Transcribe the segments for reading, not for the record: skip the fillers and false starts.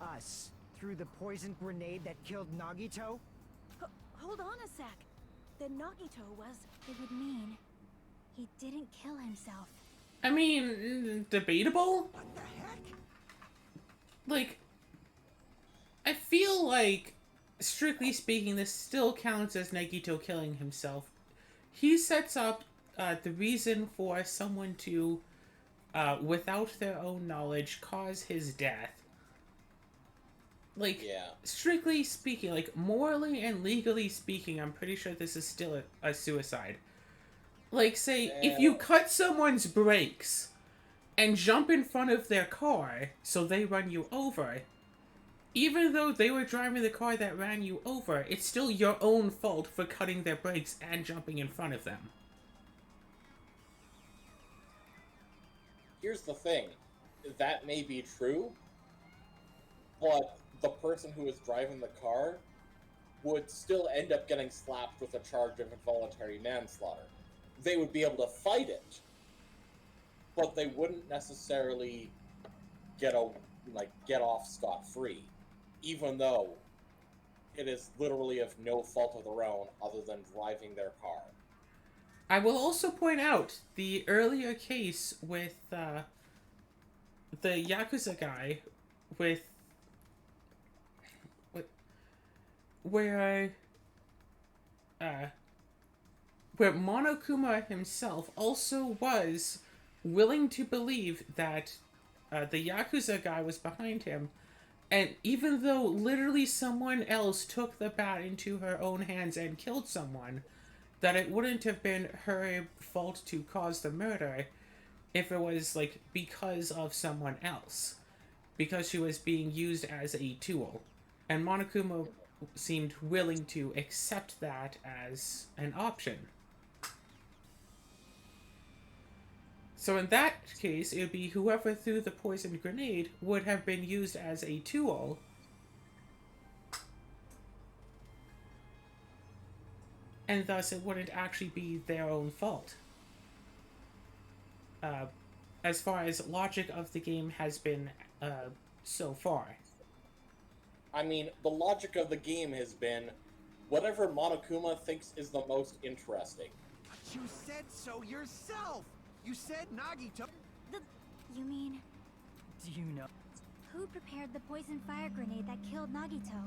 of us threw the poison grenade that killed Nagito? Hold on a sec. The Nagito was... It would mean he didn't kill himself. I mean, debatable? What the heck? Like, I feel like, strictly speaking, this still counts as Nagito killing himself. He sets up the reason for someone to, without their own knowledge, cause his death. Like, Yeah. strictly speaking, like, morally and legally speaking, I'm pretty sure this is still a suicide. Like, say, if you cut someone's brakes and jump in front of their car so they run you over, even though they were driving the car that ran you over, it's still your own fault for cutting their brakes and jumping in front of them. Here's the thing. That may be true, but the person who is driving the car would still end up getting slapped with a charge of involuntary manslaughter. They would be able to fight it, but they wouldn't necessarily get off scot-free, even though it is literally of no fault of their own other than driving their car. I will also point out the earlier case with the Yakuza guy where Monokuma himself also was willing to believe that the Yakuza guy was behind him, and even though literally someone else took the bat into her own hands and killed someone, that it wouldn't have been her fault to cause the murder if it was, like, because of someone else. Because she was being used as a tool. And Monokuma seemed willing to accept that as an option. So in that case, it would be whoever threw the poisoned grenade would have been used as a tool. And thus it wouldn't actually be their own fault. As far as logic of the game has been so far. I mean, the logic of the game has been whatever Monokuma thinks is the most interesting. But you said so yourself! You said Nagito! You mean... Do you know? Who prepared the poison fire grenade that killed Nagito?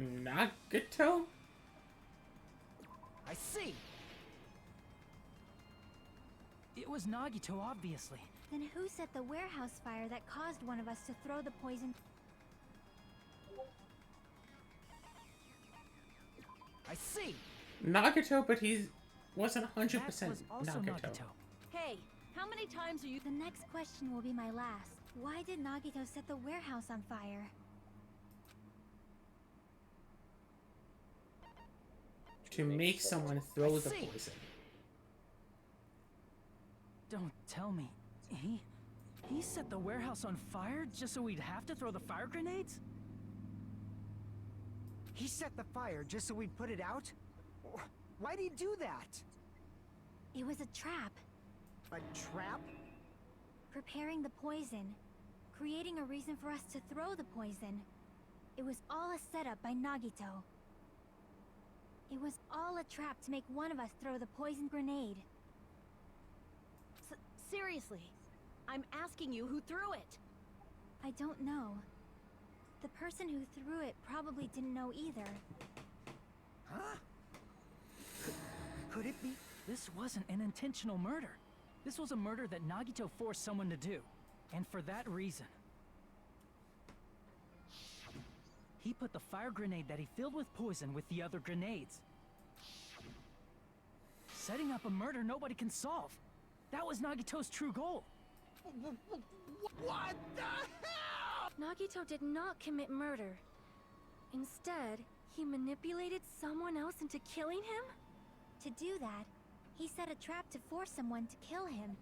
Nagito? I see! It was Nagito, obviously. Then who set the warehouse fire that caused one of us to throw the poison... I see! Nagito, but he wasn't 100% That was also Nagito. Hey, how many times are you... The next question will be my last. Why did Nagito set the warehouse on fire? To make someone throw the poison. Don't tell me. He set the warehouse on fire just so we'd have to throw the fire grenades? He set the fire just so we'd put it out? Why'd he do that? It was a trap. A trap? Preparing the poison. Creating a reason for us to throw the poison. It was all a setup by Nagito. It was all a trap to make one of us throw the poison grenade. Seriously, I'm asking you who threw it. I don't know. The person who threw it probably didn't know either. Huh? Could it be? This wasn't an intentional murder. This was a murder that Nagito forced someone to do. And for that reason. He put the fire grenade that he filled with poison with the other grenades. Setting up a murder nobody can solve. That was Nagito's true goal. What the hell? Nagito did not commit murder. Instead, he manipulated someone else into killing him? To do that, he set a trap to force someone to kill him.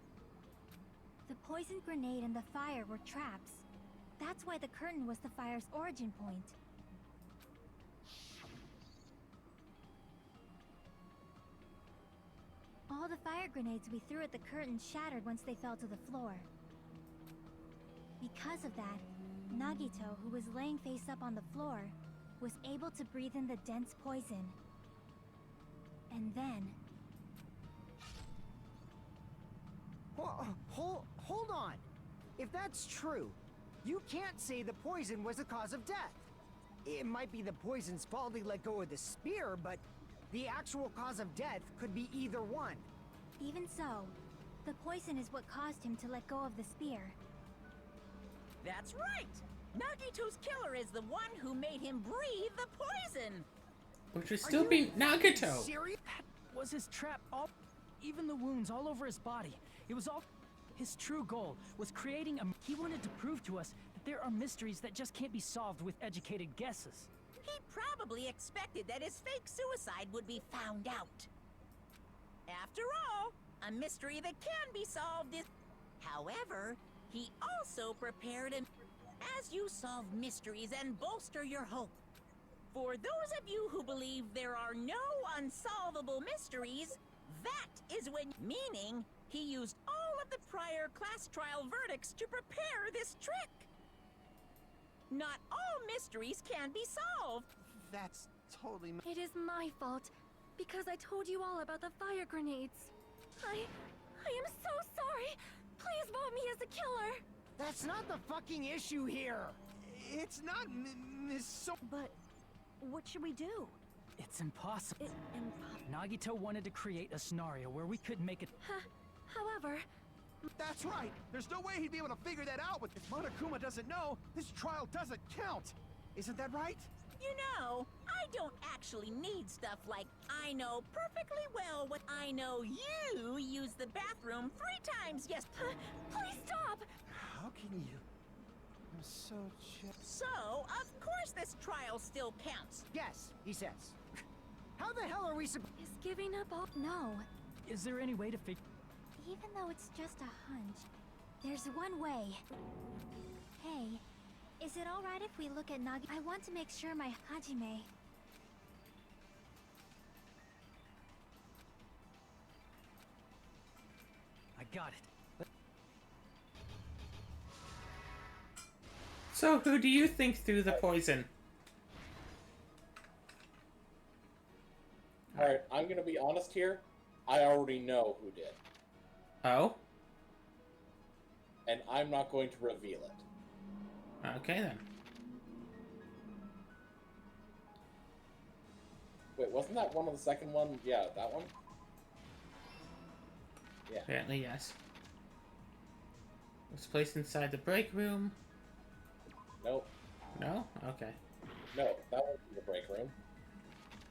The poison grenade and the fire were traps. That's why the curtain was the fire's origin point. All all the fire grenades we threw at the curtain shattered once they fell to the floor. Because of that, Nagito, who was laying face up on the floor, was able to breathe in the dense poison. And then... Hold on. If that's true, you can't say the poison was the cause of death. It might be the poison's fault he let go of the spear, but the actual cause of death could be either one. Even so, the poison is what caused him to let go of the spear. That's right! Nagito's killer is the one who made him breathe the poison! Which would still be Nagito. Serious? That was his trap. Even the wounds all over his body. It was all... His true goal was creating a... He wanted to prove to us that there are mysteries that just can't be solved with educated guesses. He probably expected that his fake suicide would be found out. After all, a mystery that can be solved is... However, he also prepared an... As you solve mysteries and bolster your hope. For those of you who believe there are no unsolvable mysteries, that is when... Meaning, he used all of the prior class trial verdicts to prepare this trick. Not all mysteries can be solved. That's totally... It is my fault, because I told you all about the fire grenades. I am so sorry. Please vote me as the killer. That's not the fucking issue here. It's not Miss So... But what should we do? It's impossible. Nagito wanted to create a scenario where we could make it... However... That's right! There's no way he'd be able to figure that out, but if Monokuma doesn't know, this trial doesn't count! Isn't that right? You know, I don't actually need stuff like I know perfectly well what I know you used the bathroom 3 times yesterday. Please stop! How can you? I'm so So, of course this trial still counts. Yes, he says. How the hell are we supposed... Is giving up all... No. Is there any way to figure... Even though it's just a hunch, there's one way. Hey, is it alright if we look at Nagi? I want to make sure my Hajime... I got it. So who do you think threw the poison? Alright, I'm gonna be honest here. I already know who did. Oh? And I'm not going to reveal it. Okay then. Wait, wasn't that one of the second one? Yeah, that one? Yeah. Apparently, yes. It was placed inside the break room. Nope. No? Okay. No, that was in the break room.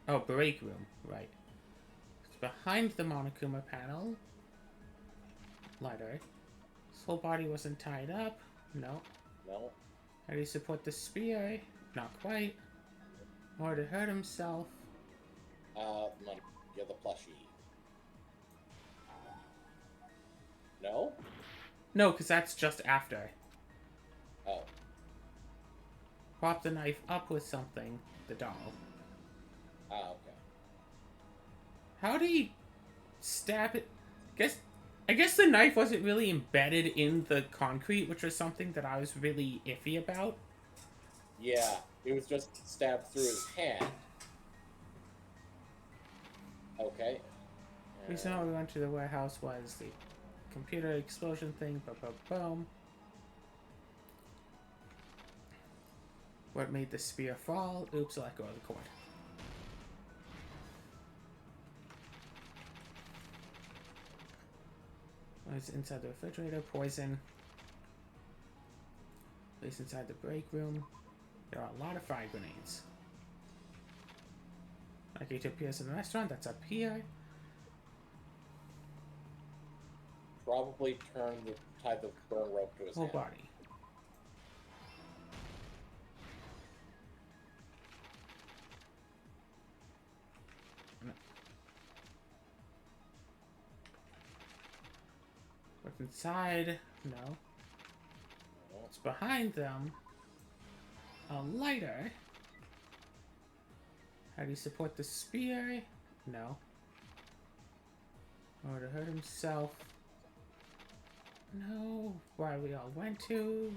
Oh, break room. Right. It's behind the Monokuma panel. Lighter. His whole body wasn't tied up. No. No. How do you support the spear? Not quite. Or to hurt himself. Yeah, the plushie. No? No, because that's just after. Oh. Prop the knife up with something. The doll. Ah, okay. How did he stab it? I guess the knife wasn't really embedded in the concrete, which was something that I was really iffy about. Yeah, it was just stabbed through his hand. Okay. The reason why we went to the warehouse was the computer explosion thing. Boom, boom, boom. What made the spear fall? Oops, I let go of the cord. It's inside the refrigerator. Poison. Placed inside the break room. There are a lot of fire grenades. Like it appears in the restaurant. That's up here. Probably tied the burn rope to his Whole hand. body. What's inside? No. What's behind them? A lighter. How do you support the spear? No. Or to hurt himself. No. Why we all went to?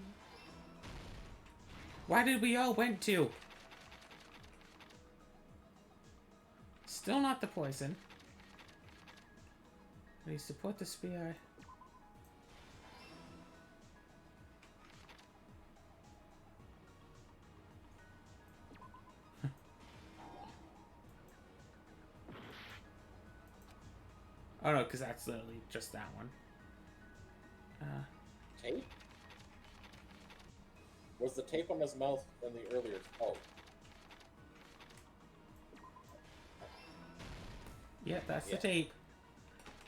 Why did we all went to? Still not the poison. We support the spear. Oh no, because that's literally just that one. Tape? Was the tape on his mouth in the earlier? Oh. Yeah, that's the tape.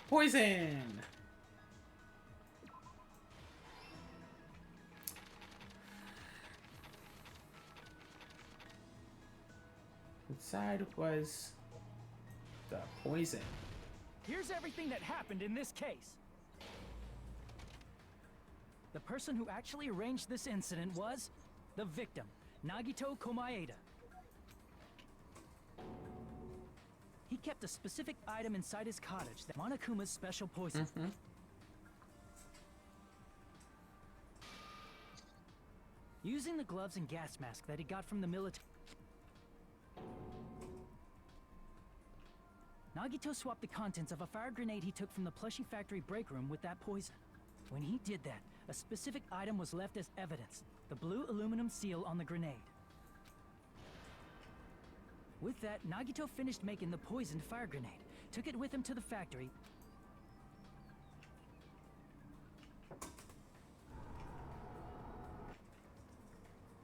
Poison! Inside was the poison. Here's everything that happened in this case. The person who actually arranged this incident was the victim, Nagito Komaeda. He kept a specific item inside his cottage, that Monokuma's special poison. Using the gloves and gas mask that he got from the military, Nagito swapped the contents of a fire grenade he took from the plushie factory break room with that poison. When he did that, a specific item was left as evidence, the blue aluminum seal on the grenade. With that, Nagito finished making the poisoned fire grenade, took it with him to the factory,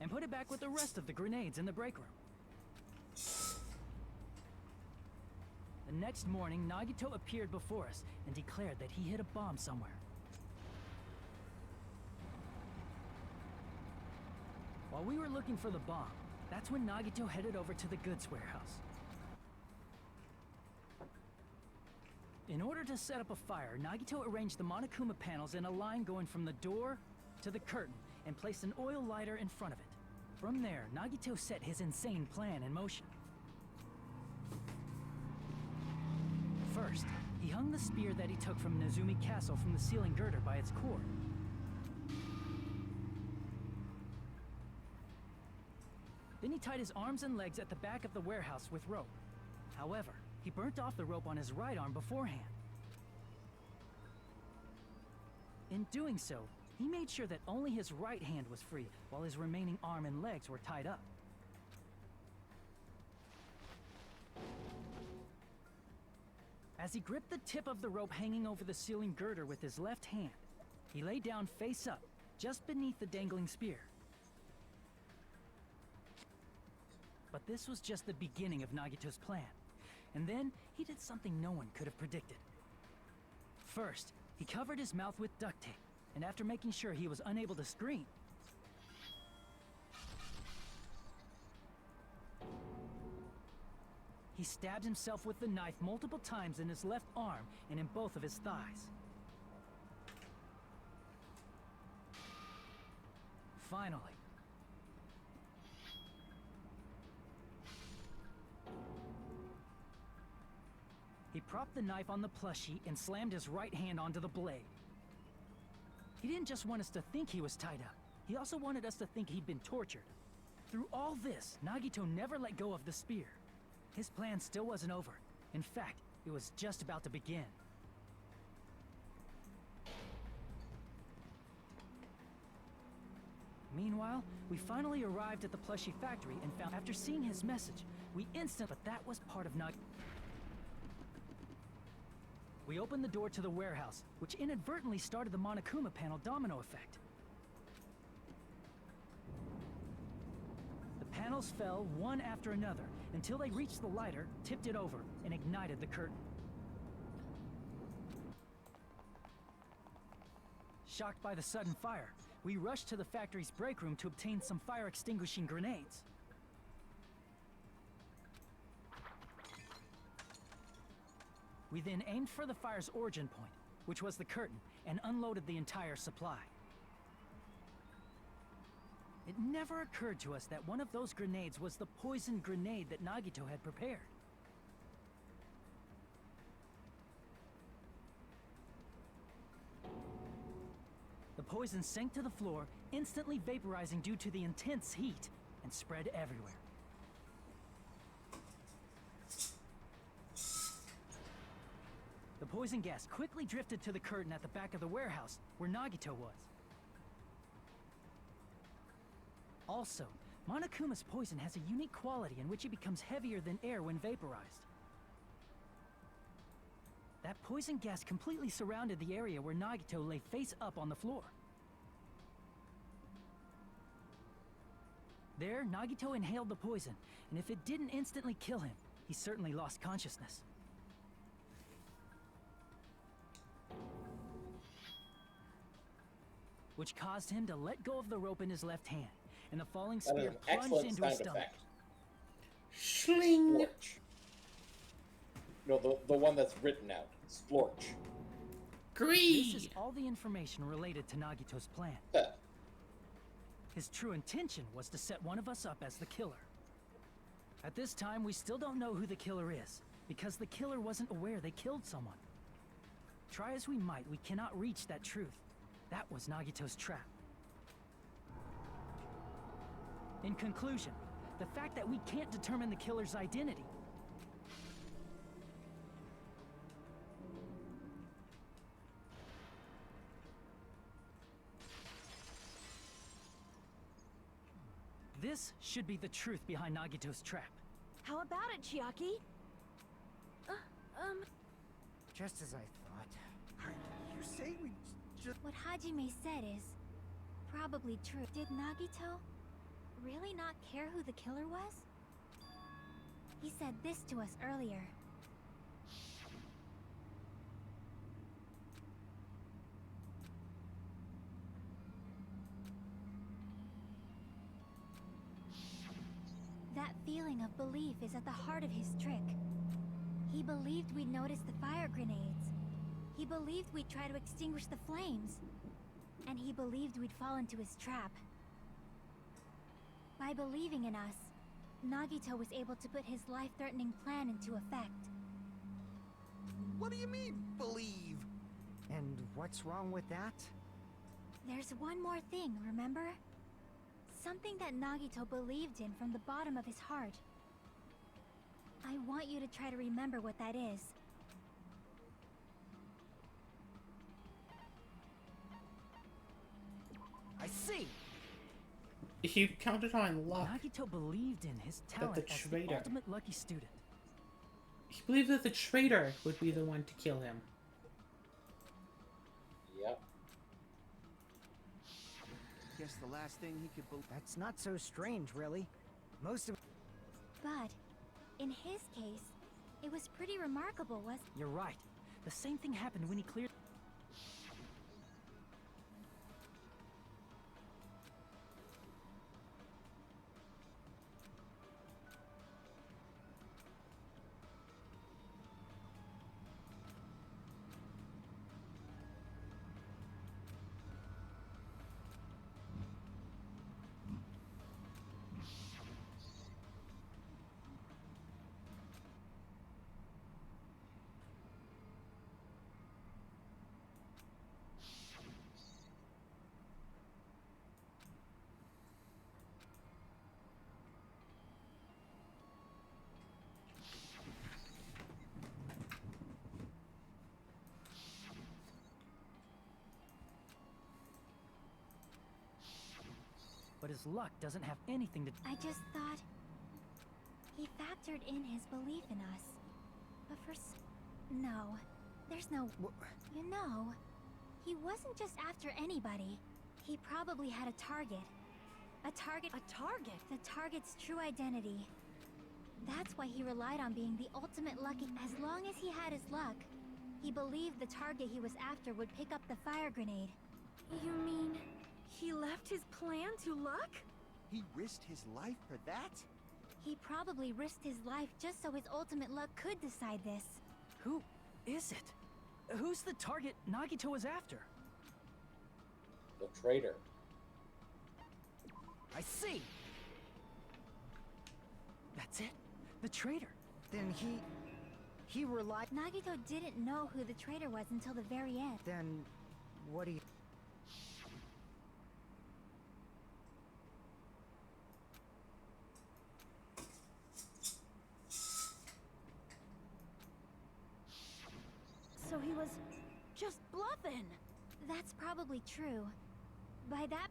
and put it back with the rest of the grenades in the break room. The next morning, Nagito appeared before us and declared that he hid a bomb somewhere. While we were looking for the bomb, that's when Nagito headed over to the goods warehouse. In order to set up a fire, Nagito arranged the Monokuma panels in a line going from the door to the curtain and placed an oil lighter in front of it. From there, Nagito set his insane plan in motion. First, he hung the spear that he took from Nezumi Castle from the ceiling girder by its cord. Then he tied his arms and legs at the back of the warehouse with rope. However, he burnt off the rope on his right arm beforehand. In doing so, he made sure that only his right hand was free, while his remaining arm and legs were tied up. As he gripped the tip of the rope hanging over the ceiling girder with his left hand, he lay down face up, just beneath the dangling spear. But this was just the beginning of Nagito's plan. And then, he did something no one could have predicted. First, he covered his mouth with duct tape, and after making sure he was unable to scream, he stabbed himself with the knife multiple times in his left arm and in both of his thighs. Finally, he propped the knife on the plushie and slammed his right hand onto the blade. He didn't just want us to think he was tied up. He also wanted us to think he'd been tortured. Through all this, Nagito never let go of the spear. His plan still wasn't over. In fact, it was just about to begin. Meanwhile, we finally arrived at the plushie factory and found, after seeing his message, but that was part of Nagito. We opened the door to the warehouse, which inadvertently started the Monokuma panel domino effect. The panels fell one after another until they reached the lighter, tipped it over, and ignited the curtain. Shocked by the sudden fire, we rushed to the factory's break room to obtain some fire-extinguishing grenades. We then aimed for the fire's origin point, which was the curtain, and unloaded the entire supply. It never occurred to us that one of those grenades was the poison grenade that Nagito had prepared. poison sank to the floor, instantly vaporizing due to the intense heat, and spread everywhere. The poison gas quickly drifted to the curtain at the back of the warehouse, where Nagito was. Also, Monokuma's poison has a unique quality in which it becomes heavier than air when vaporized. That poison gas completely surrounded the area where Nagito lay face up on the floor. There, Nagito inhaled the poison, and if it didn't instantly kill him, he certainly lost consciousness. Which caused him to let go of the rope in his left hand, and the falling That is spear an plunged excellent into sound his stomach. effect. Schling! Splorch. No, the one that's written out. Splorch. This is Greed! all the information related to Nagito's plan. Huh. His true intention was to set one of us up as the killer. At this time, we still don't know who the killer is, because the killer wasn't aware they killed someone. Try as we might, we cannot reach that truth. That was Nagito's trap. In conclusion, the fact that we can't determine the killer's identity this should be the truth behind Nagito's trap. How about it, Chiaki? Just as I thought. You say we just... What Hajime said is probably true. Did Nagito really not care who the killer was? He said this to us earlier. That feeling of belief is at the heart of his trick. He believed we'd notice the fire grenades. He believed we'd try to extinguish the flames. And he believed we'd fall into his trap. By believing in us, Nagito was able to put his life-threatening plan into effect. What do you mean, believe? And what's wrong with that? There's one more thing, remember? Something that Nagito believed in from the bottom of his heart. I want you to try to remember what that is. I see! He counted on luck. Nagito believed in his talent the as the traitor- ultimate lucky student. He believed that the traitor would be the one to kill him. Yep. Guess the last thing he could believe... That's not so strange, really. Most of... But, in his case, it was pretty remarkable, wasn't it? You're right. The same thing happened when he cleared... But his luck doesn't have anything to... I just thought... he factored in his belief in us. But no. There's no... You know, he wasn't just after anybody. He probably had a target. A target? A target? The target's true identity. That's why he relied on being the ultimate lucky... As long as he had his luck, he believed the target he was after would pick up the fire grenade. You mean... he left his plan to luck? He risked his life for that? He probably risked his life just so his ultimate luck could decide this. Who is it? Who's the target Nagito was after? The traitor. I see! That's it? The traitor. Then he relied... Nagito didn't know who the traitor was until the very end. Then... what do you... was just bluffing. That's probably true. By that...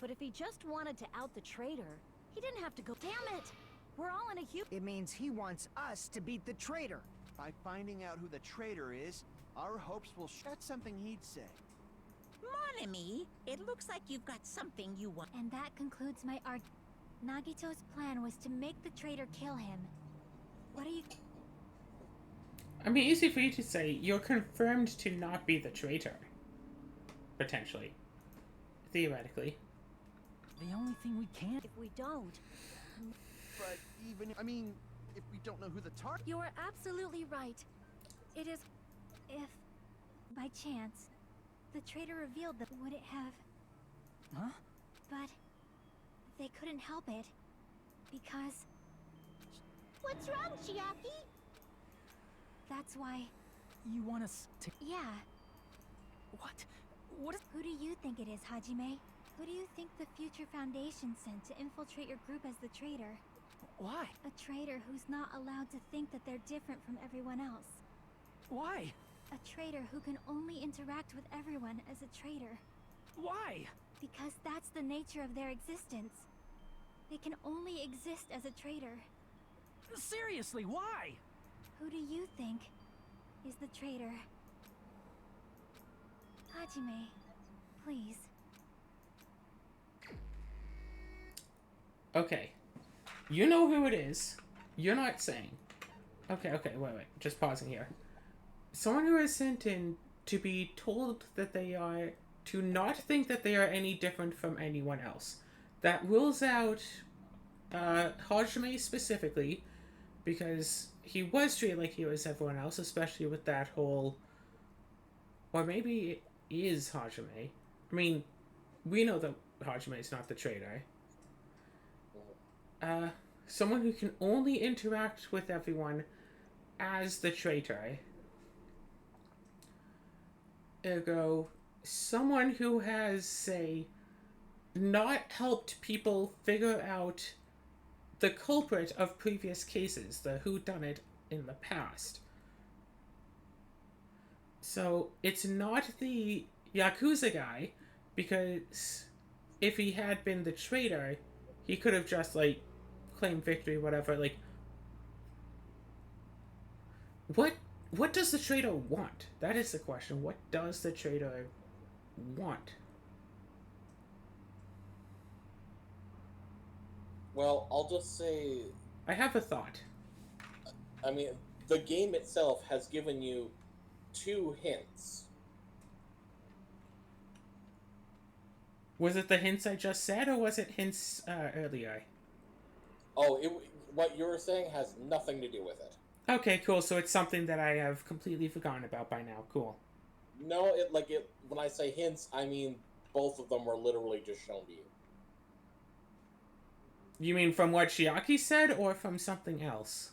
But if he just wanted to out the traitor, he didn't have to go. Damn it! We're all in a huge... It means he wants us to beat the traitor. By finding out who the traitor is, our hopes will that's something he'd say. Mon ami, it looks like you've got something you want. And that concludes my arc. Nagito's plan was to make the traitor kill him. What do you... I mean, easy for you to say. You're confirmed to not be the traitor. Potentially. Theoretically. The only thing we can... If we don't... But even, I mean, if we don't know who the target... You're absolutely right. It is... If, by chance, the traitor revealed that... Would it have... Huh? But... They couldn't help it. Because... What's wrong, Chiaki? That's why... You want us to... Yeah. What? What is... Who do you think it is, Hajime? Who do you think the future Foundation sent to infiltrate your group as the traitor? Why? A traitor who's not allowed to think that they're different from everyone else. Why? A traitor who can only interact with everyone as a traitor. Why? Because that's the nature of their existence. They can only exist as a traitor. Seriously, why? Who do you think is the traitor? Hajime, please. Okay. You know who it is. You're not saying. Okay, wait. Just pausing here. Someone who is sent in to be told that they are... to not think that they are any different from anyone else. That rules out Hajime specifically, because he was treated like he was everyone else, especially with that whole... Or maybe it is Hajime. I mean, we know that Hajime is not the traitor. Someone who can only interact with everyone as the traitor. Ergo, someone who has, say, not helped people figure out the culprit of previous cases, the whodunit in the past. So, it's not the Yakuza guy, because if he had been the traitor, he could have just, like, claimed victory, whatever, like... What does the traitor want? That is the question. What does the traitor want? Well, I'll just say... I have a thought. I mean, the game itself has given you 2 hints. Was it the hints I just said, or was it hints earlier? Oh, what you were saying has nothing to do with it. Okay, cool. So it's something that I have completely forgotten about by now. Cool. No, when I say hints, I mean both of them were literally just shown to you. You mean from what Chiaki said, or from something else?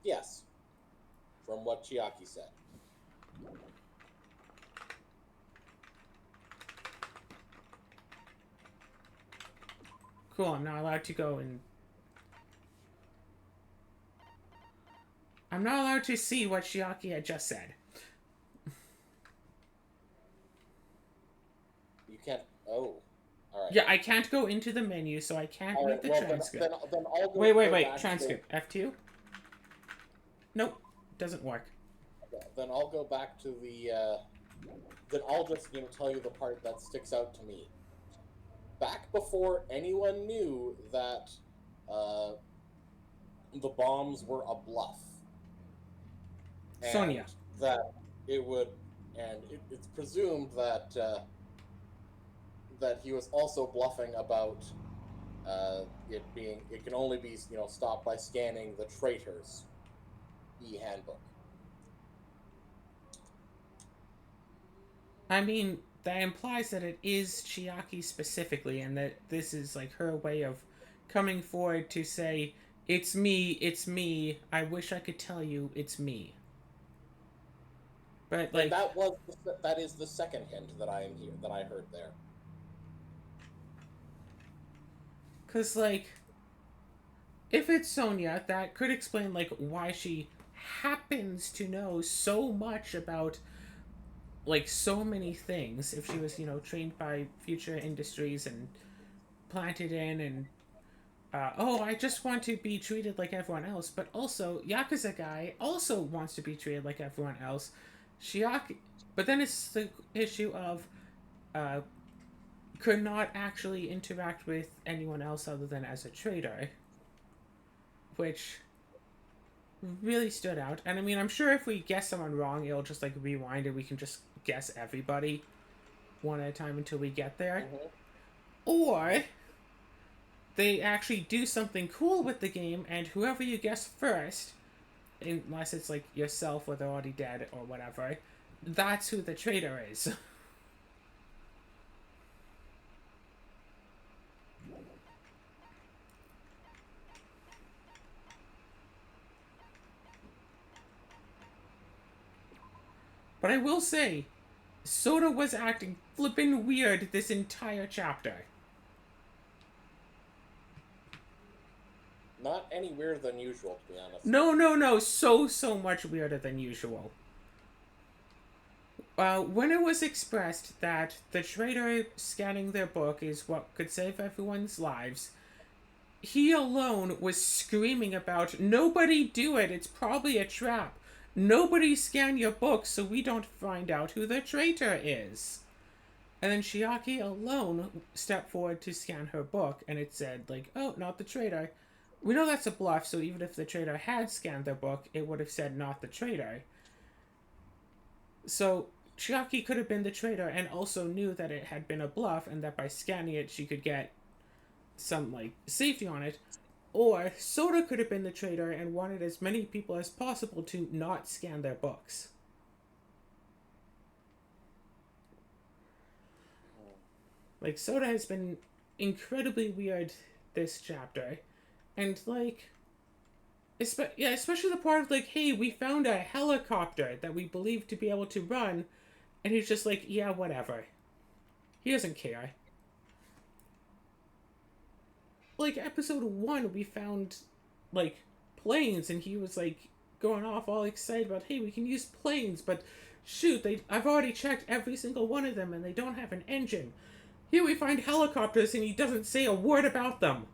Yes. From what Chiaki said. Cool, I'm not allowed to go and... I'm not allowed to see what Chiaki had just said. You can't... Oh. Alright. Yeah, I can't go into the menu, so I can't read the transcript. Then I'll go Wait. Transcript. F2? Nope. Doesn't work. Okay, then I'll go back to the... Then I'll just, tell you the part that sticks out to me. Back before anyone knew that the bombs were a bluff. And Sonia. That it would... And it's presumed that... that he was also bluffing about it can only be stopped by scanning the traitor's e-handbook. I mean, that implies that it is Chiaki specifically, and that this is like her way of coming forward to say, it's me, I wish I could tell you it's me. But And like, that is the second hint that I am here that I heard there. cause like, if it's Sonia, that could explain like why she happens to know so much about like so many things. If she was, trained by Future Industries and planted in, and oh, I just want to be treated like everyone else. But also, Yakuza guy also wants to be treated like everyone else. Shiaki, but then it's the issue of uh, could not actually interact with anyone else other than as a trader, which really stood out. And I mean, I'm sure if we guess someone wrong, it'll just like rewind and we can just guess everybody one at a time until we get there. Mm-hmm. Or they actually do something cool with the game, and whoever you guess first, unless it's like yourself or they're already dead or whatever, that's who the traitor is. But I will say, Soda was acting flippin' weird this entire chapter. Not any weirder than usual, to be honest. No. So much weirder than usual. When it was expressed that the traitor scanning their book is what could save everyone's lives, he alone was screaming about, nobody do it, it's probably a trap. Nobody scan your book so we don't find out who the traitor is. And then Shiaki alone stepped forward to scan her book, and it said, like, oh, not the traitor. We know that's a bluff, so even if the traitor had scanned their book, it would have said not the traitor. So Shiaki could have been the traitor and also knew that it had been a bluff and that by scanning it she could get some, like, safety on it. Or Soda could have been the traitor and wanted as many people as possible to not scan their books. Like, Soda has been incredibly weird this chapter. And, like, especially the part of, like, hey, we found a helicopter that we believe to be able to run, and he's just like, yeah, whatever. He doesn't care. Like, episode 1, we found, like, planes, and he was, like, going off all excited about, hey, we can use planes, but shoot, I've already checked every single one of them, and they don't have an engine. Here we find helicopters, and he doesn't say a word about them.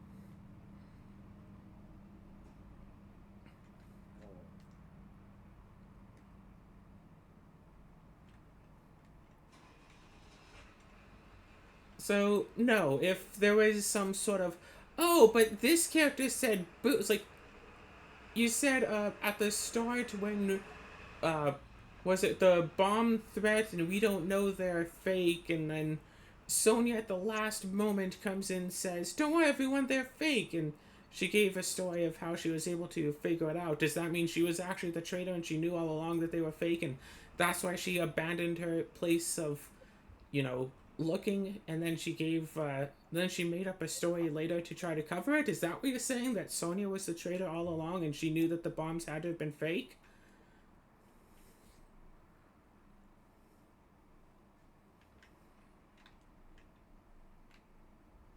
So, no, if there was some sort of, oh, but this character said boo, it's like, you said at the start when, was it the bomb threat and we don't know they're fake, and then Sonia at the last moment comes in and says, don't worry everyone, they're fake, and she gave a story of how she was able to figure it out. Does that mean she was actually the traitor and she knew all along that they were fake, and that's why she abandoned her place of, looking, and then she then she made up a story later to try to cover it? Is that what you're saying, that Sonia was the traitor all along and she knew that the bombs had to have been fake?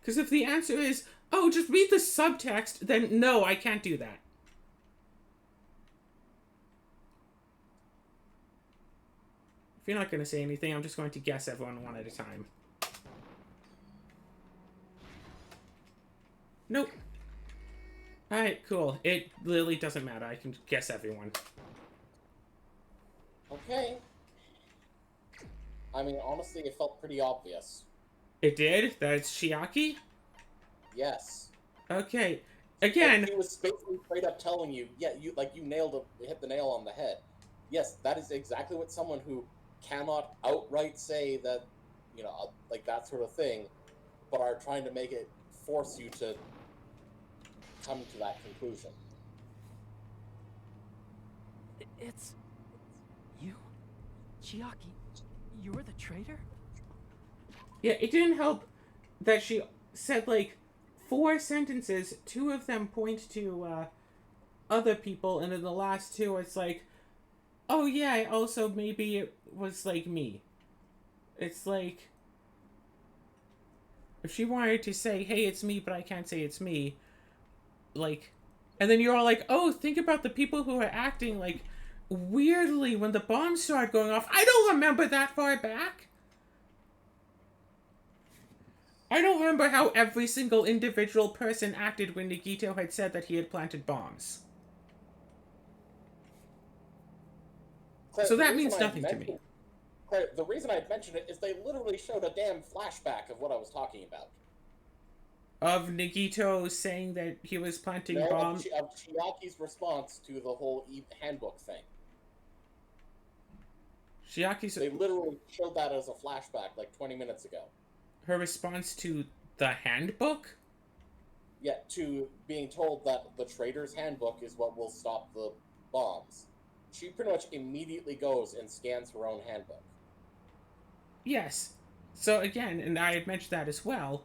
Because if the answer is, oh, just read the subtext, then no, I can't do that. If you're not going to say anything, I'm just going to guess everyone one at a time. Nope. Alright, cool. It literally doesn't matter. I can guess everyone. Okay. I mean, honestly, it felt pretty obvious. It did? That's Shiaki? Yes. Okay. Again... Like, he was basically straight up telling you, yeah, you hit the nail on the head. Yes, that is exactly what someone who cannot outright say that, like that sort of thing, but are trying to make it force you to come to that conclusion. It's you? Chiaki, you were the traitor? Yeah, it didn't help that she said, like, 4 sentences, 2 of them point to, other people, and in the last 2, it's like, oh yeah, also maybe it was like me. It's like, if she wanted to say, hey, it's me, but I can't say it's me, like, and then you're all like, oh, think about the people who are acting, like, weirdly when the bombs started going off. I don't remember that far back. I don't remember how every single individual person acted when Nagito had said that he had planted bombs. Claire, So the that reason means I nothing to mentioned- me. Claire, the reason I mentioned it is they literally showed a damn flashback of what I was talking about. Of Nagito saying that he was planting No, bombs. of Chiaki's response to the whole handbook thing. Chiaki's They literally showed that as a flashback like 20 minutes ago. her response to the handbook? Yeah, to being told that the trader's handbook is what will stop the bombs. She pretty much immediately goes and scans her own handbook. Yes. So again, and I had mentioned that as well,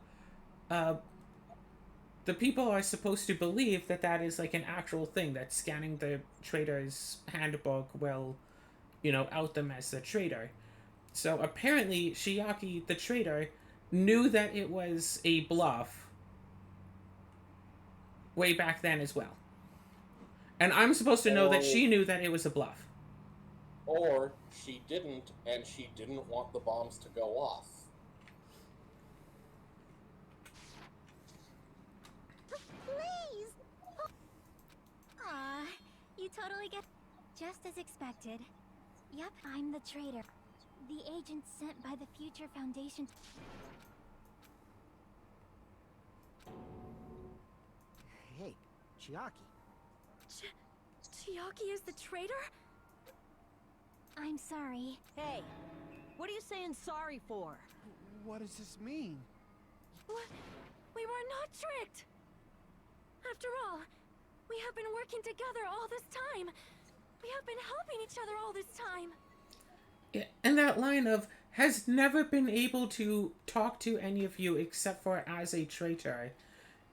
the people are supposed to believe that that is like an actual thing, that scanning the trader's handbook will, out them as the traitor. So apparently Chiaki, the traitor, knew that it was a bluff way back then as well. And I'm supposed to know that she knew that it was a bluff. Or she didn't, and she didn't want the bombs to go off. Please! Aw, you totally get... Just as expected. Yep, I'm the traitor. The agent sent by the Future Foundation. Hey, Chiaki. Chiaki is the traitor? I'm sorry. Hey, what are you saying sorry for? What does this mean? What? We were not tricked! After all, we have been working together all this time. We have been helping each other all this time. Yeah, and that line of, has never been able to talk to any of you except for as a traitor,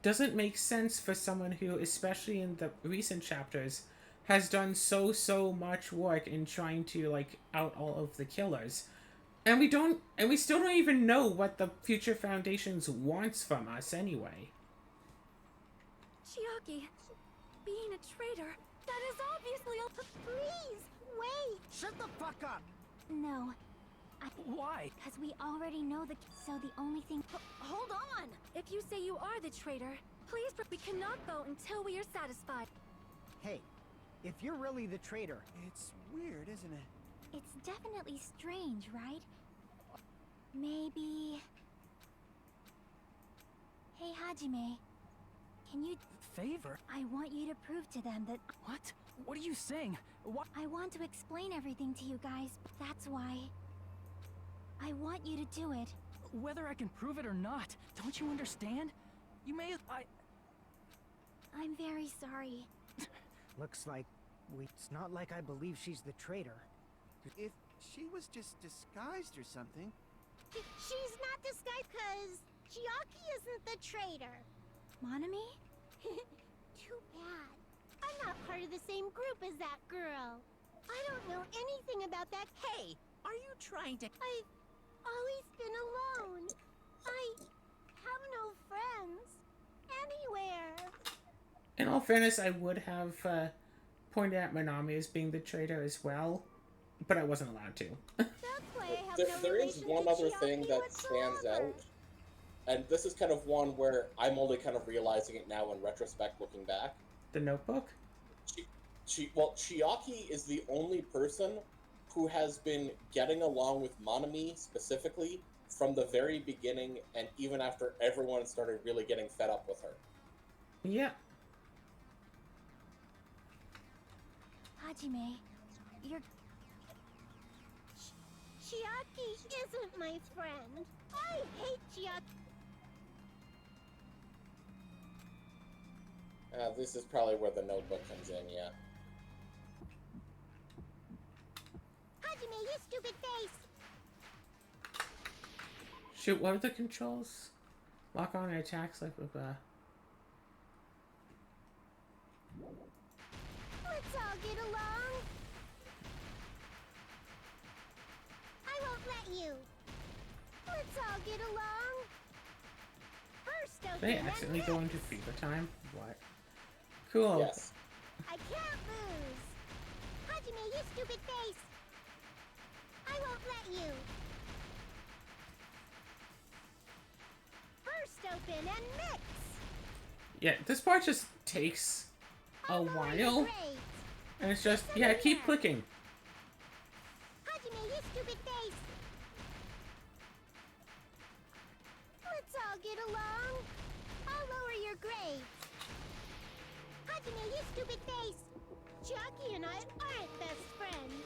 doesn't make sense for someone who, especially in the recent chapters, has done so much work in trying to, like, out all of the killers. And we still don't even know what the Future Foundations wants from us anyway. Chiaki, being a traitor, that is obviously a... Please, wait! Shut the fuck up! No. Why? Because we already know so the only thing... Hold on! If you say you are the traitor, please, we cannot go until we are satisfied. Hey, if you're really the traitor, It's weird, isn't it? It's definitely strange, right? Maybe... Hey, Hajime. Can you... Favor? I want you to prove to them that... What? What are you saying? What? I want to explain everything to you guys. That's why... I want you to do it. Whether I can prove it or not, don't you understand? You may... I'm very sorry. looks like it's not like I believe she's the traitor. If she was just disguised or something... She's not disguised because Chiaki isn't the traitor. Monami? Too bad. I'm not part of the same group as that girl. I don't know anything about that. Hey, are you trying to... I've always been alone. I have no friends. Anywhere. In all fairness, I would have pointed at Manami as being the traitor as well, but I wasn't allowed to. That's why I have no There is relation one to other Chiaki thing that stands whatsoever. out, and this is kind of one where I'm only kind of realizing it now in retrospect, looking back. The Notebook? Chiaki is the only person who has been getting along with Monami specifically from the very beginning, and even after everyone started really getting fed up with her. Yeah. Hajime, you're... Chiaki isn't my friend. I hate Chiaki. This is probably where the Notebook comes in, yeah. Hajime, you stupid face! Shoot, what are the controls? Lock on and attacks like with Let's all get along. you. Let's all get along. First, open They and accidentally go mix. into fever time? What? Cool. Yes. I can't lose. Hajime, you stupid face. I won't let you. First, open and mix. Yeah, this part just takes a I'll lower your while. grades. And it's just, yeah, keep clicking. Hajime, you stupid face. Let's all get along. I'll lower your grades. Hajime, you stupid face. Chucky and I aren't best friends.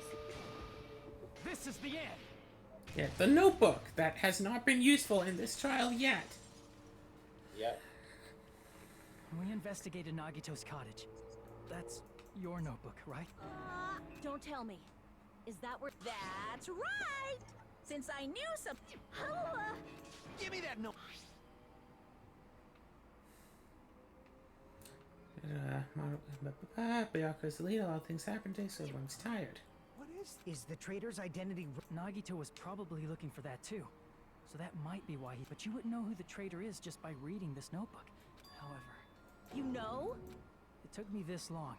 This is the end. Yeah, the notebook that has not been useful in this trial yet. Yep. We investigated Nagito's cottage. That's your notebook, right? Don't tell me. Is that where... That's right! Since I knew some... Give me that note. Byaku's the leader, a lot of things happen today, so everyone's tired. What is the traitor's identity? Nagito was probably looking for that too. So that might be why he... But you wouldn't know who the traitor is just by reading this notebook. However, You know? it took me this long.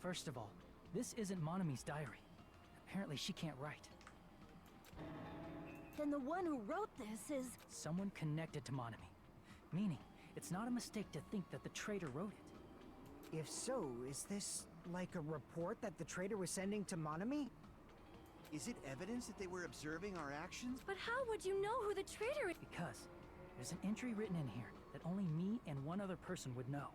First of all, this isn't Monami's diary. Apparently she can't write. Then the one who wrote this is... Someone connected to Monami. Meaning, it's not a mistake to think that the traitor wrote it. If so, is this like a report that the traitor was sending to Monami? Is it evidence that they were observing our actions? But how would you know who the traitor is? Because there's an entry written in here that only me and one other person would know.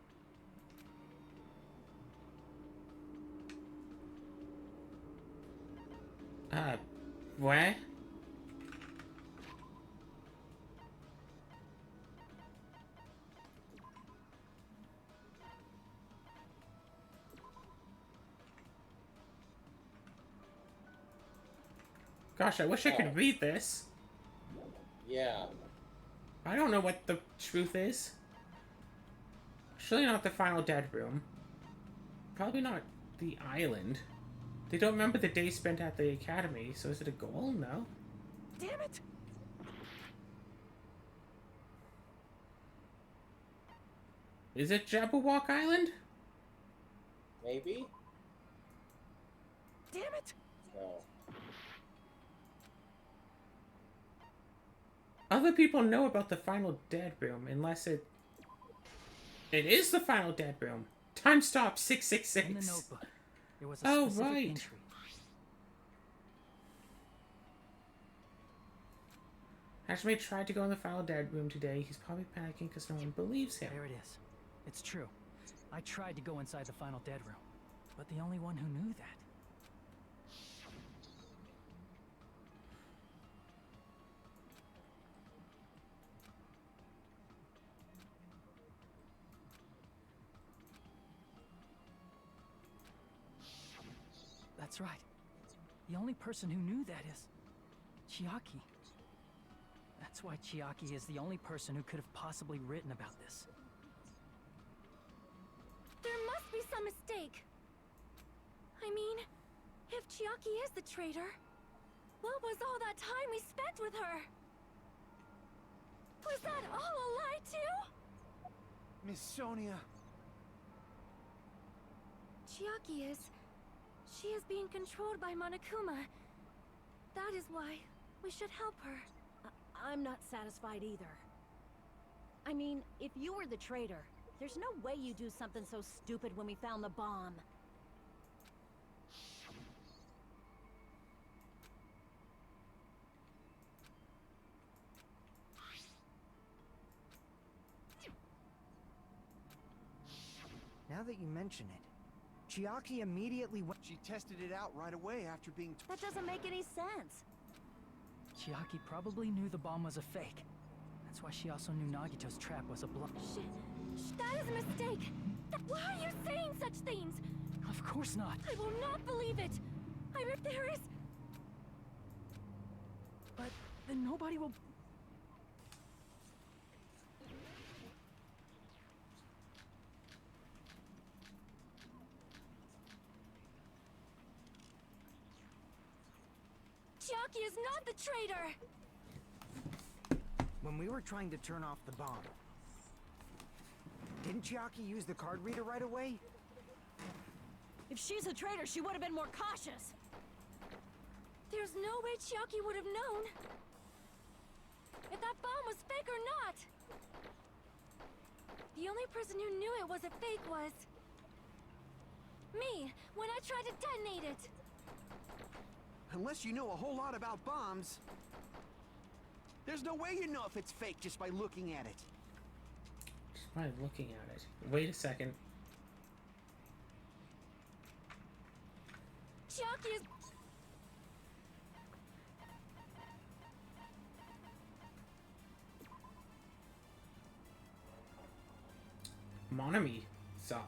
What? Gosh, I wish I could read this. Yeah. I don't know what the truth is. Surely not the final dead room. Probably not the island. They don't remember the day spent at the academy, so is it a goal? No. Damn it! Is it Jabberwock Island? Maybe? Damn it! No. Other people know about the final dead room, unless it is the final dead room. Time stop In the 666. notebook, there was a Oh, specific right. entry. Hajime tried to go in the final dead room today. He's probably panicking because no one believes him. There it is. It's true. I tried to go inside the final dead room, but the only one who knew that. That's right. The only person who knew that is Chiaki. That's why Chiaki is the only person who could have possibly written about this. There must be some mistake. I mean, if Chiaki is the traitor, what was all that time we spent with her? Was that all a lie too? Miss Sonia. Chiaki is... She is being controlled by Monokuma. That is why we should help her. I'm not satisfied either. I mean, if you were the traitor, there's no way you'd do something so stupid when we found the bomb. Now that you mention it, Chiaki immediately went. She tested it out right away after being That doesn't make any sense. Chiaki probably knew the bomb was a fake. That's why she also knew Nagito's trap was a bluff. That is a mistake. Why are you saying such things? Of course not. I will not believe it. There is... But then nobody will... Chiaki is not the traitor! When we were trying to turn off the bomb, didn't Chiaki use the card reader right away? If she's a traitor, she would have been more cautious. There's no way Chiaki would have known if that bomb was fake or not. The only person who knew it was a fake was me, when I tried to detonate it. Unless you know a whole lot about bombs, there's no way you know if it's fake just by looking at it. Just by looking at it. Wait a second. Chiaki is... Monami saw.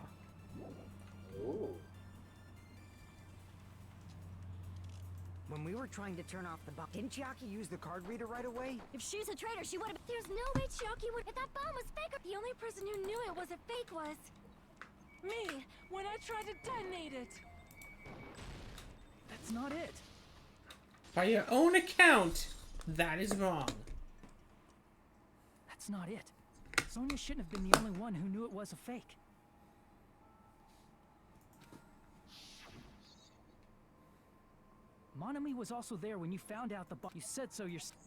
Ooh. When we were trying to turn off the bomb, didn't Chiaki use the card reader right away? If she's a traitor, she would have... There's no way Chiaki would... If that bomb was fake... The only person who knew it was a fake was... me, when I tried to detonate it. That's not it. By your own account, that is wrong. That's not it. Sonya shouldn't have been the only one who knew it was a fake. Monami was also there when you found out the bomb. You said so yourself.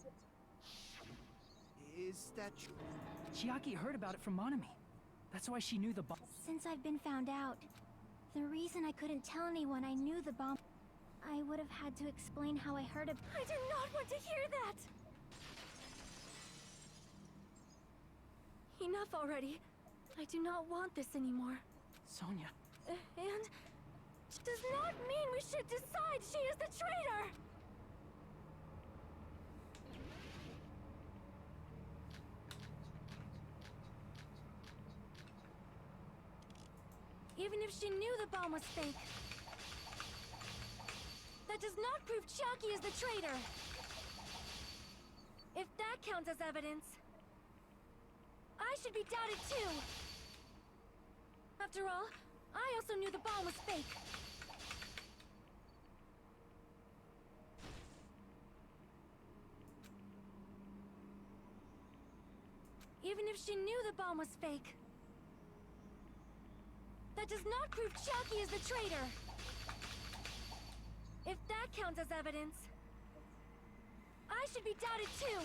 Is that true? Chiaki heard about it from Monami. That's why she knew the bomb. Since I've been found out, the reason I couldn't tell anyone I knew the bomb, I would have had to explain how I heard it. I do not want to hear that! Enough already. I do not want this anymore. Sonya. And... does not mean we should decide she is the traitor! Even if she knew the bomb was fake, that does not prove Chiaki is the traitor. If that counts as evidence, I should be doubted too. After all, I also knew the bomb was fake. Even if she knew the bomb was fake, that does not prove Chiaki is the traitor. If that counts as evidence, I should be doubted too.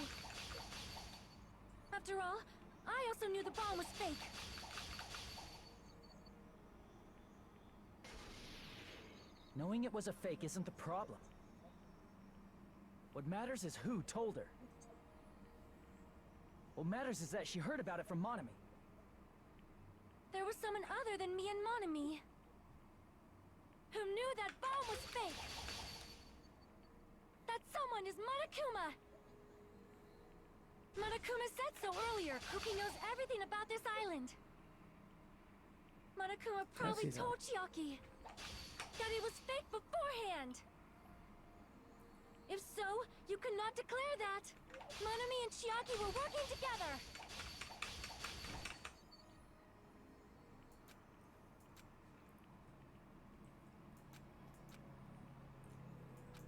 After all, I also knew the bomb was fake. Knowing it was a fake isn't the problem. What matters is who told her. What matters is that she heard about it from Monami. There was someone other than me and Monami who knew that bomb was fake. That someone is Monokuma. Monokuma said so earlier. Kuki knows everything about this island. Monokuma probably told Chiaki that it was fake beforehand. If so, you could not declare that. Monami and Chiaki were working together.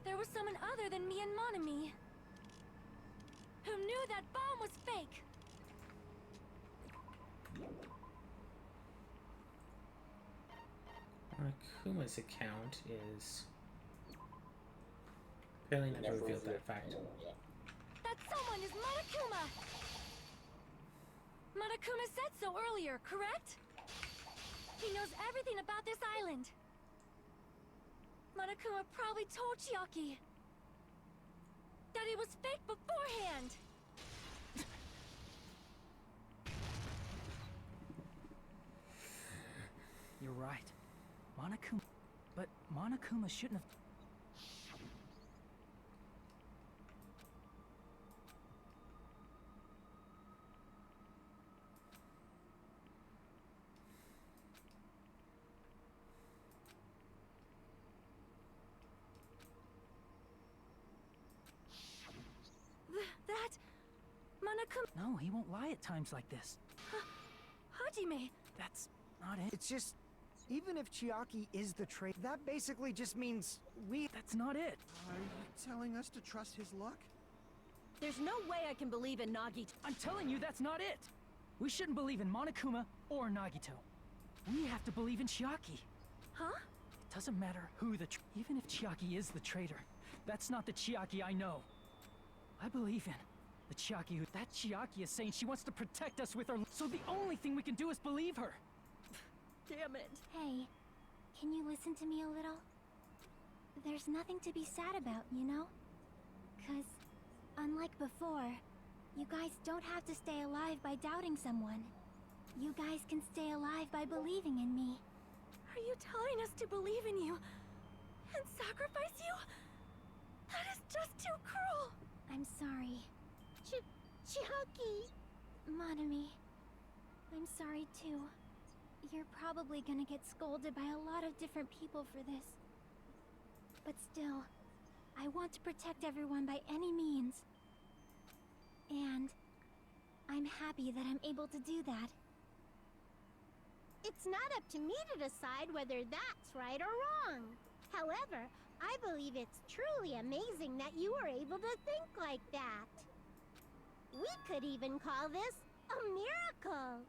There was someone other than me and Monami who knew that bomb was fake. Kuma's account is... apparently never revealed that fact. That someone is Monokuma! Monokuma said so earlier, correct? He knows everything about this island. Monokuma probably told Chiaki that it was fake beforehand. You're right. Monokuma... But Monokuma shouldn't have... That... Monokuma... No, he won't lie at times like this. Hajime... That's not it. It's just, Even if Chiaki is the traitor, that basically just means we... That's not it. Are you telling us to trust his luck? There's no way I can believe in Nagito. I'm telling you, that's not it. We shouldn't believe in Monokuma or Nagito. We have to believe in Chiaki. Huh? It doesn't matter who even if Chiaki is the traitor, that's not the Chiaki I know. I believe in the Chiaki who... That Chiaki is saying she wants to protect us with her... So the only thing we can do is believe her. Damn it. Hey, can you listen to me a little? There's nothing to be sad about, you know? 'Cause, unlike before, you guys don't have to stay alive by doubting someone. You guys can stay alive by believing in me. Are you telling us to believe in you and sacrifice you? That is just too cruel. I'm sorry. Chiaki! Monami, I'm sorry too. You're probably gonna get scolded by a lot of different people for this. But still, I want to protect everyone by any means. And I'm happy that I'm able to do that. It's not up to me to decide whether that's right or wrong. However, I believe it's truly amazing that you were able to think like that. We could even call this a miracle.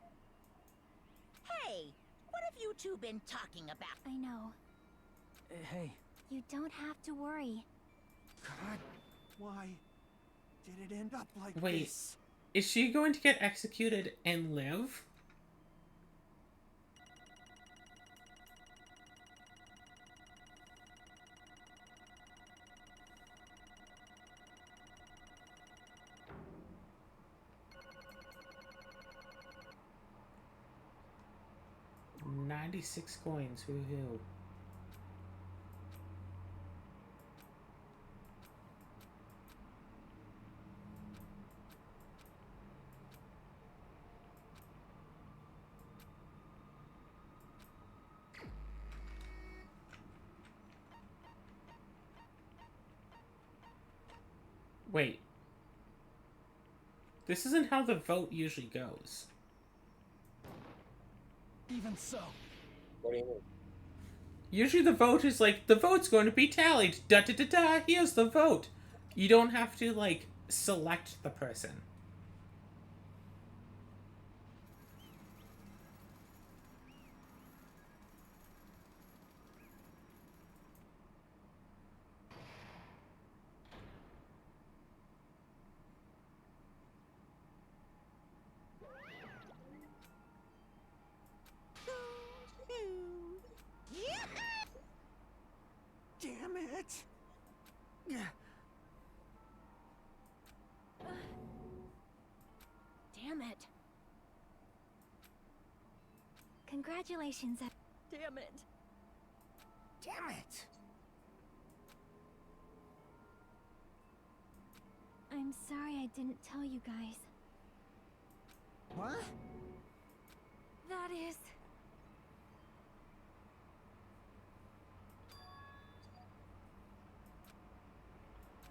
Hey, what have you two been talking about? I know. Hey, You don't have to worry. God, why did it end up like Wait, this? is she going to get executed and live? $96 coins, woohoo. Wait. This isn't how the vote usually goes. even so. What do you mean? Usually the vote is like, the vote's going to be tallied. Da da da da, here's the vote. You don't have to, like, select the person. Damn it! Damn it. Congratulations. Damn it. Damn it! I'm sorry I didn't tell you guys. What? That is...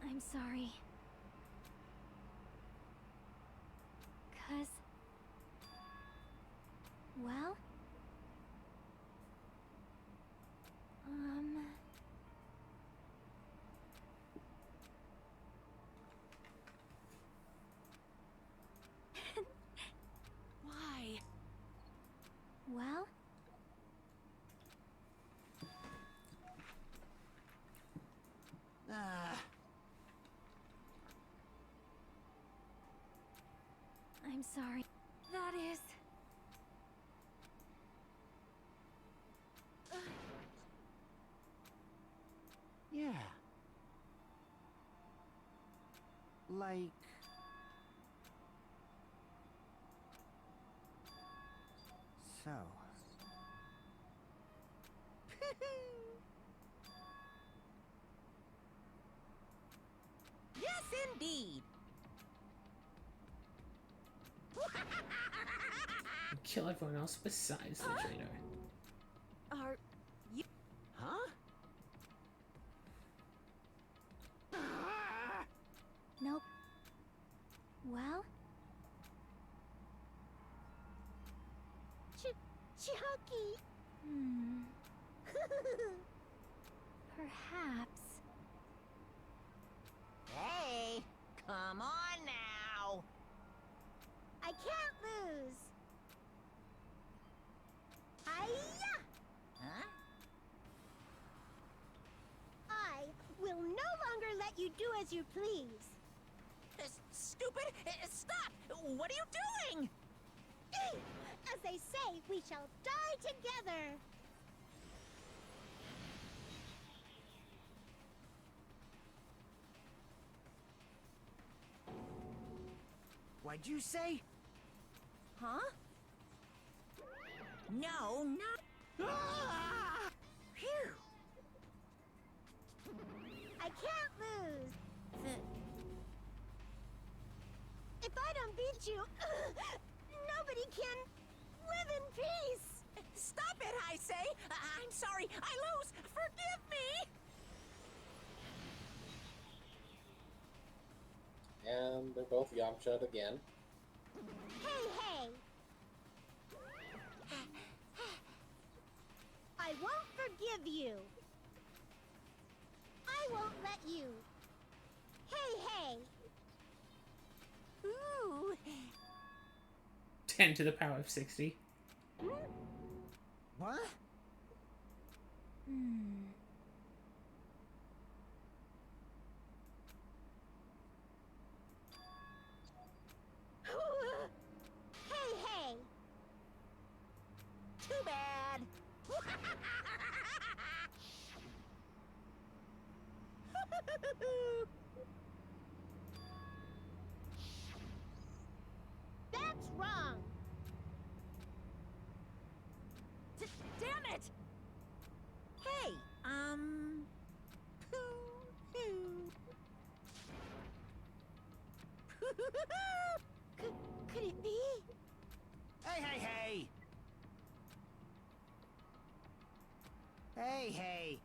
I'm sorry. 'Cause... well... Why? well... I'm sorry. That is... Yeah. Like... so... Yes, indeed. Kill everyone else besides the traitor. Are... Huh? nope. Well... Chihaki. hmm... you do as you please. Stupid! Stop! What are you doing? As they say, we shall die together. What'd you say? Huh? No, not. Ah! Phew! I can't lose. If I don't beat you, nobody can live in peace. Stop it, I say! I'm sorry, I lose! Forgive me! And they're both Yamcha'd again. Hey, hey! I won't forgive you. I won't let you. Hey, hey! Ooh! 10 to the power of 60. What? Hey, hey! Too bad! That's wrong! Damn it! Hey, Could it be? Hey, hey, hey! Hey, hey!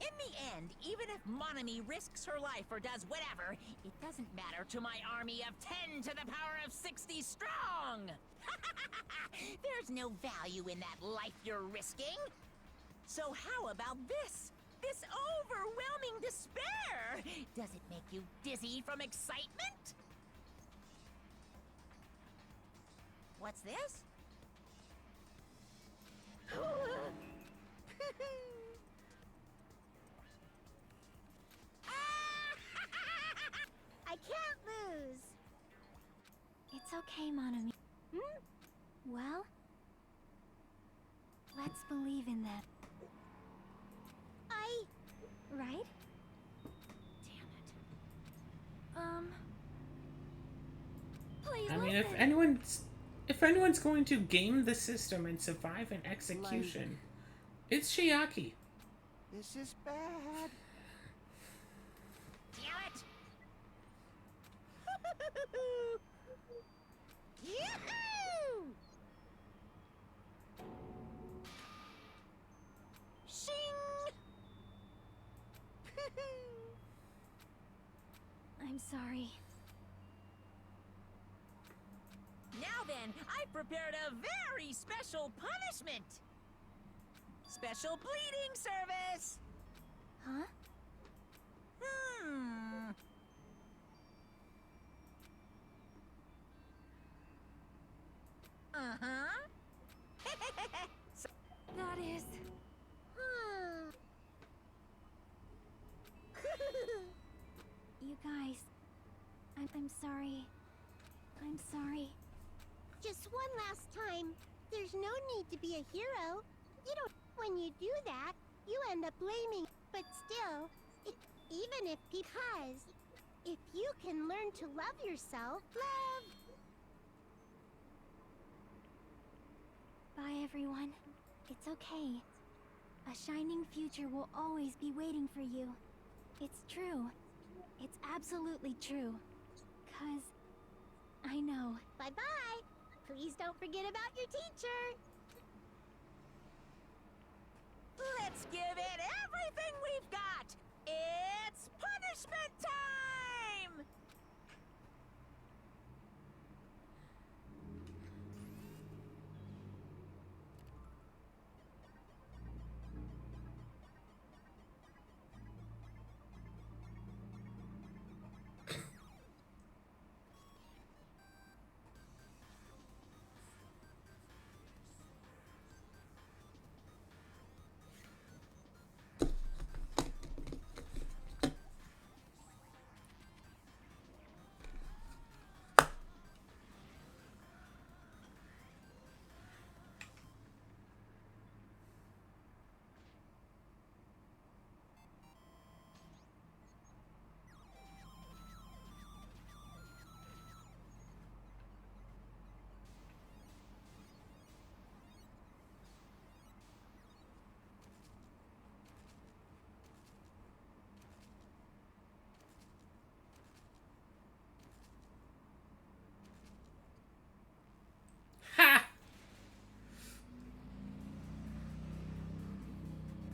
In the end, even if Monami risks her life or does whatever, it doesn't matter to my army of 10 to the power of 60 strong! There's no value in that life you're risking. So how about this? This overwhelming despair! Does it make you dizzy from excitement? What's this? I can't lose. It's okay, Monami. Well, let's believe in that. Right? Damn it. Please I mean, listen. if anyone's going to game the system and survive an execution, it's Chiaki. This is bad. Damn it! Yoo-hoo! Shing! I'm sorry. Now then, I've prepared a very special punishment! Special bleeding service! Huh? Uh-huh. That is... You guys... I'm sorry. I'm sorry. Just one last time. There's no need to be a hero. You don't... When you do that, you end up blaming... But still, even if... Because... If you can learn to love yourself, love... Bye, everyone. It's okay. A shining future will always be waiting for you. It's true. It's absolutely true. 'Cause... I know. Bye-bye. Please don't forget about your teacher. Let's give it everything we've got! It's punishment time!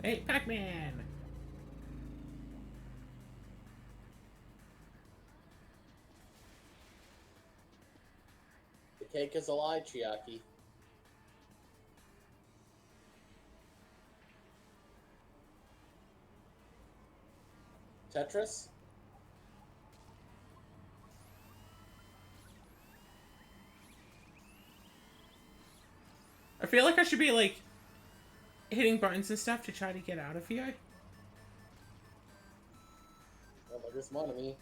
Hey, Pac-Man! The cake is a lie, Chiaki. Tetris? I feel like I should be, like, hitting buttons and stuff to try to get out of here. Don't look this money me.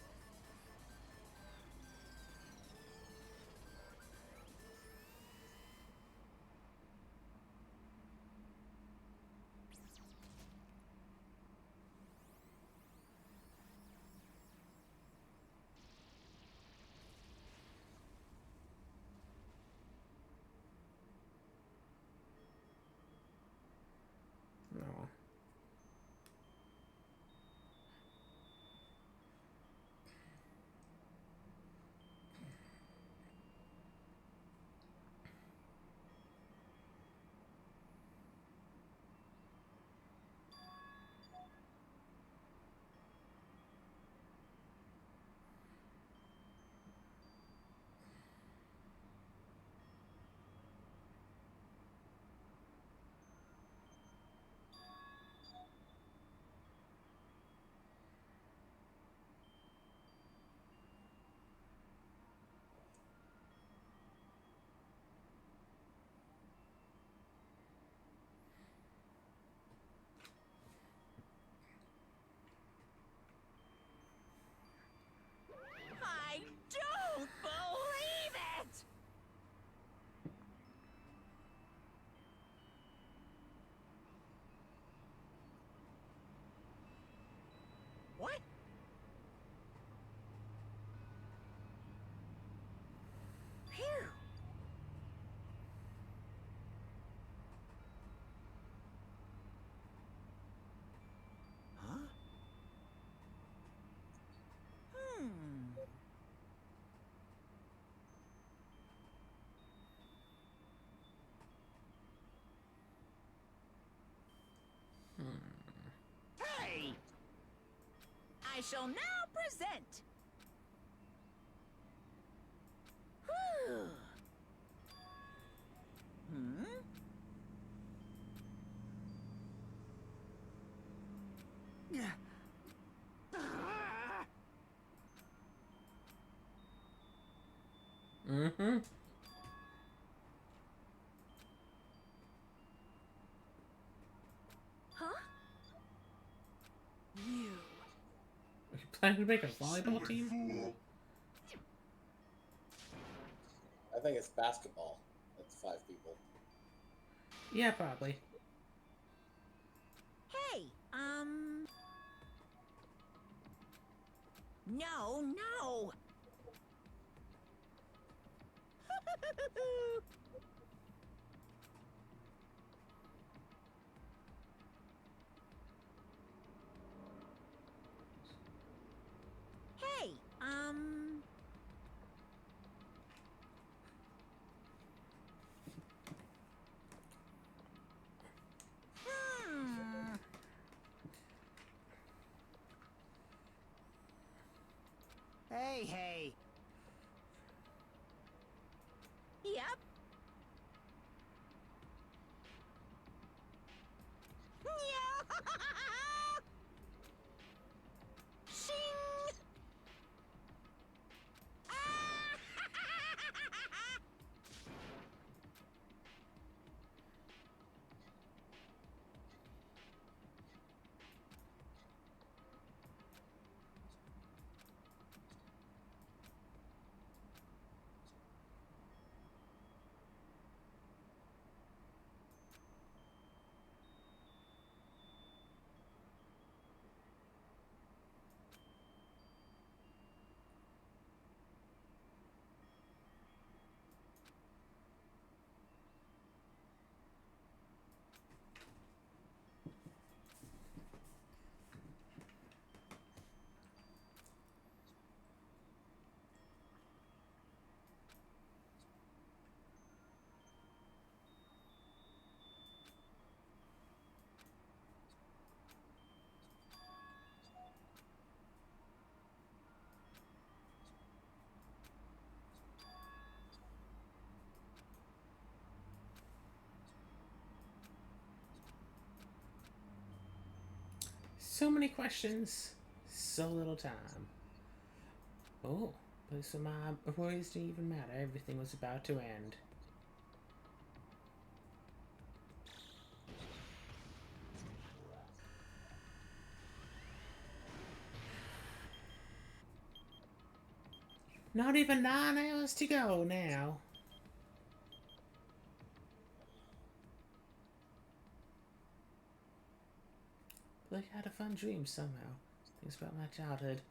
No. I don't believe it! What? Phew. Huh? Hey! I shall now present. Whew. Hmm? Mm-hmm. Huh? You. Are you planning to make a volleyball team? I think it's basketball. That's 5 people. Yeah, probably. Hey, No, no! Hey, Hey, hey. Yep, So many questions, so little time. Oh, so my worries didn't even matter. Everything was about to end. Not even 9 hours to go now. Like I had a fun dream somehow. Things about my childhood.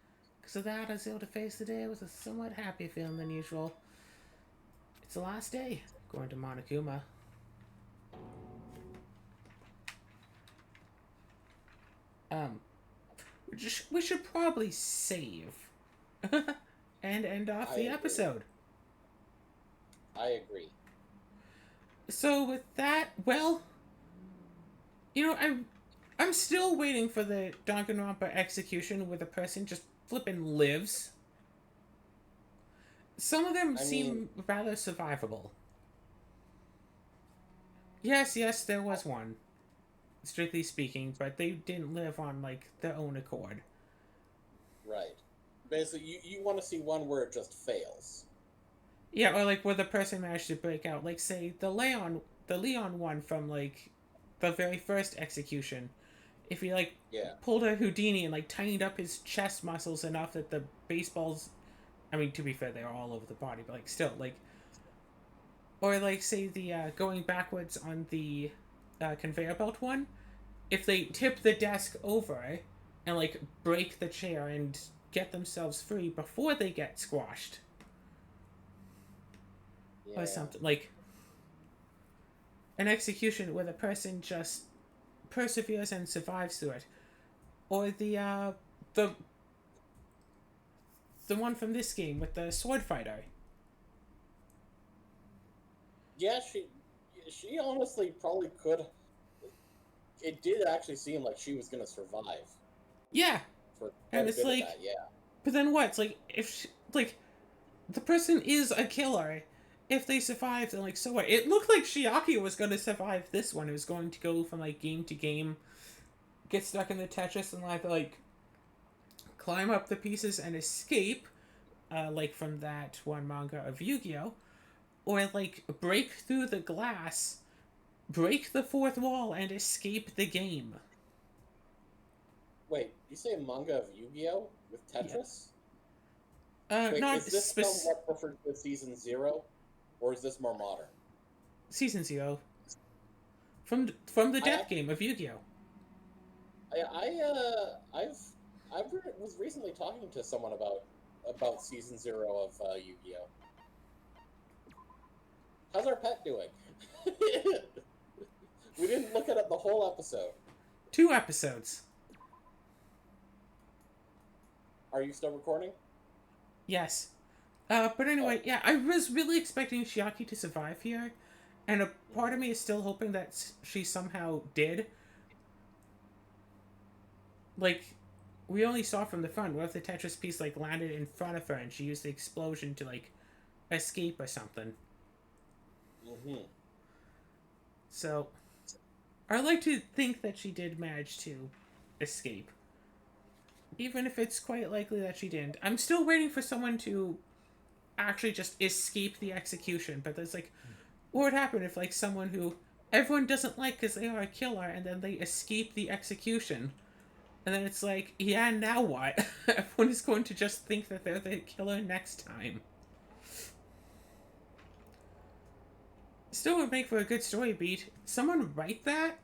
Because of that, I was able to face the day with a somewhat happier feeling than usual. It's the last day, going to Monokuma. We should probably save. And end off the episode. I agree. So with that, well, you know, I'm still waiting for the Danganronpa execution where the person just flippin' lives. Some of them seem rather survivable. Yes, there was one, strictly speaking, but they didn't live on, like, their own accord. Right. Basically, you want to see one where it just fails. Yeah, or, like, where the person managed to break out. Like, say, the Leon one from, like, the very first execution. If he, like, pulled a Houdini and, like, tightened up his chest muscles enough that the baseballs... I mean, to be fair, they are all over the body, but, like, still, like... Or, like, say, the, going backwards on the conveyor belt one. If they tip the desk over and, like, break the chair and get themselves free before they get squashed. Yeah. Or something, like... An execution where the person just perseveres and survives through it. Or the one from this game with the sword fighter. Yeah, she honestly probably could. It did actually seem like she was gonna survive. Yeah. And it's like, that, yeah. But then what? It's like, if she, like, the person is a killer. If they survive, then, like, so what? It looked like Shiaki was going to survive this one. It was going to go from, like, game to game, get stuck in the Tetris, and, like, climb up the pieces and escape, like, from that one manga of Yu-Gi-Oh! Or, like, break through the glass, break the fourth wall, and escape the game. Wait, you say a manga of Yu-Gi-Oh! With Tetris? Yeah. Wait, not is this somewhat referred to Season 0? Or is this more modern? Season 0. From the death game of Yu-Gi-Oh! I was recently talking to someone about Season 0 of Yu-Gi-Oh! How's our pet doing? We didn't look at it the whole episode. 2 episodes. Are you still recording? Yes. But anyway, yeah, I was really expecting Shiaki to survive here, and a part of me is still hoping that she somehow did. Like, we only saw from the front. What if the Tetris piece, like, landed in front of her and she used the explosion to, like, escape or something? Mm-hmm. So, I like to think that she did manage to escape. Even if it's quite likely that she didn't. I'm still waiting for someone to actually just escape the execution. But there's, like, what would happen if, like, someone who everyone doesn't like because they are a killer and then they escape the execution? And then it's like, yeah, now what? Everyone is going to just think that they're the killer next time. Still would make for a good story beat. Someone write that?